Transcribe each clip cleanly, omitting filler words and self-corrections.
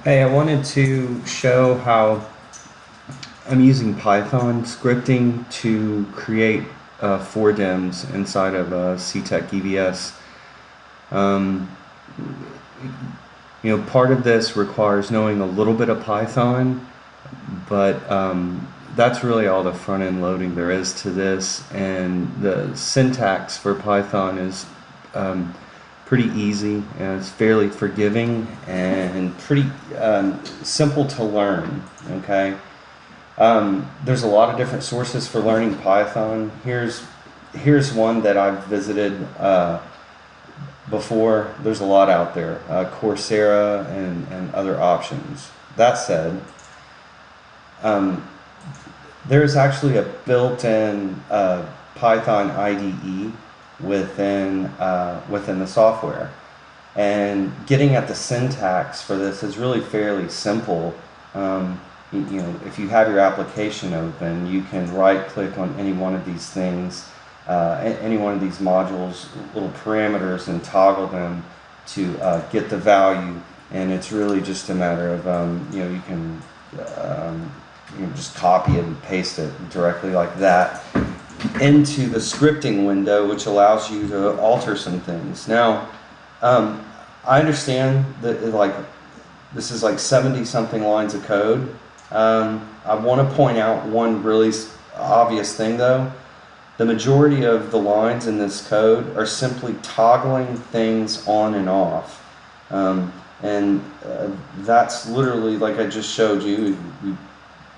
Hey, I wanted to show how I'm using Python scripting to create for-dems inside of CTech EVS. Um, part of this requires knowing a little bit of Python, but that's really all the front-end loading there is to this, and the syntax for Python is um, pretty easy, and it's fairly forgiving and pretty simple to learn. Okay. There's a lot of different sources for learning Python. Here's one that I've visited before. There's a lot out there, Coursera and other options. That said, um, there's actually a built-in Python IDE within the software, and getting at the syntax for this is really fairly simple. If you have your application open, you can right-click on any one of these things, any one of these modules, little parameters, and toggle them to get the value. And it's really just a matter of you can just copy it and paste it directly like that into the scripting window, which allows you to alter some things. Now, I understand that this is like 70 something lines of code. I want to point out one really obvious thing though. The majority of the lines in this code are simply toggling things on and off. That's literally, like I just showed you, you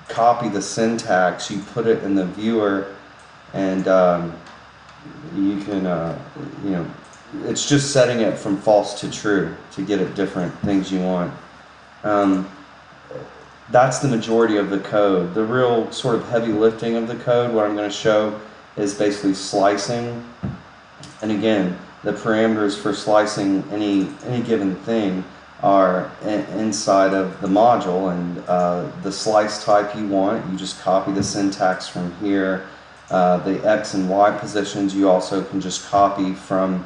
copy the syntax, you put it in the viewer, and you can, it's just setting it from false to true to get at different things you want. That's the majority of the code. The real sort of heavy lifting of the code, what I'm going to show, is basically slicing. And again, the parameters for slicing any given thing are inside of the module, and the slice type you want, you just copy the syntax from here. The X and Y positions you also can just copy from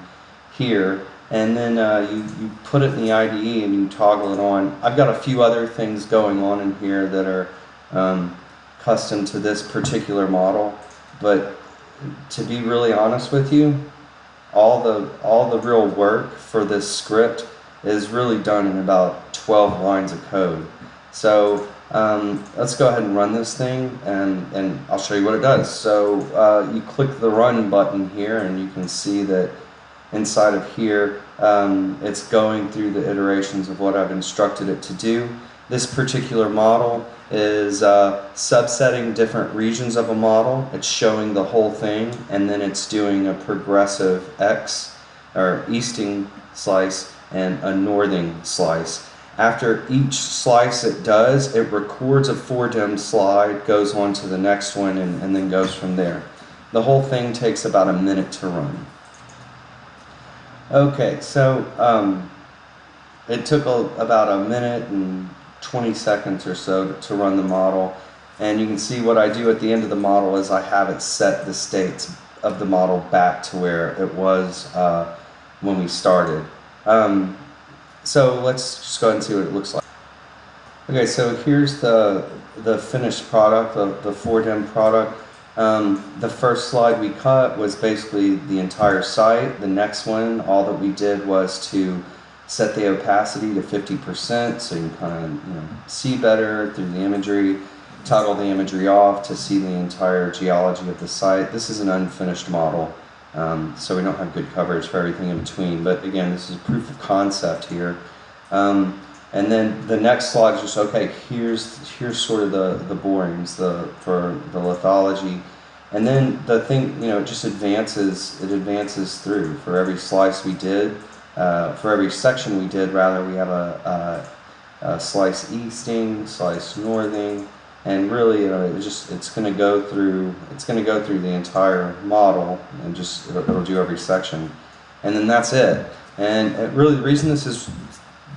here, and then you put it in the IDE and you toggle it on. I've got a few other things going on in here that are custom to this particular model, but to be really honest with you, all the real work for this script is really done in about 12 lines of code. So let's go ahead and run this thing, and I'll show you what it does. So you click the run button here, and you can see that inside of here it's going through the iterations of what I've instructed it to do. This particular model is subsetting different regions of a model. It's showing the whole thing, and then it's doing a progressive X, or easting slice, and a northing slice. After each slice it does, it records a for-dem slide, goes on to the next one, and then goes from there. The whole thing takes about a minute to run. Okay, so it took about a minute and 20 seconds or so to run the model, and you can see what I do at the end of the model is I have it set the states of the model back to where it was when we started. So let's just go ahead and see what it looks like. Okay, so here's the finished product, the for-dem product. The first slide we cut was basically the entire site. The next one, all that we did was to set the opacity to 50%, so you can kind of see better through the imagery. Toggle the imagery off to see the entire geology of the site. This is an unfinished model, so we don't have good coverage for everything in between. But again, this is proof of concept here. And then the next slide is just, okay, here's sort of the borings for the lithology. And then the thing, it just advances through. For every slice we did, for every section we did, rather, we have a slice easting, slice northing, and really it's going to go through the entire model, and just it'll do every section, and then that's it. And really the reason this is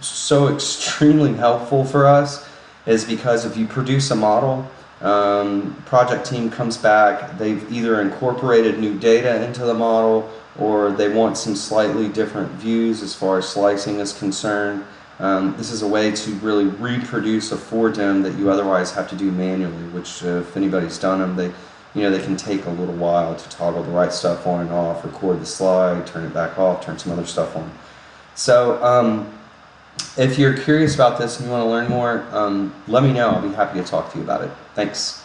so extremely helpful for us is because if you produce a model, project team comes back, they've either incorporated new data into the model, or they want some slightly different views as far as slicing is concerned. This is a way to really reproduce a 4-dim that you otherwise have to do manually, which if anybody's done them, they can take a little while to toggle the right stuff on and off, record the slide, turn it back off, turn some other stuff on. So if you're curious about this and you want to learn more, let me know. I'll be happy to talk to you about it. Thanks.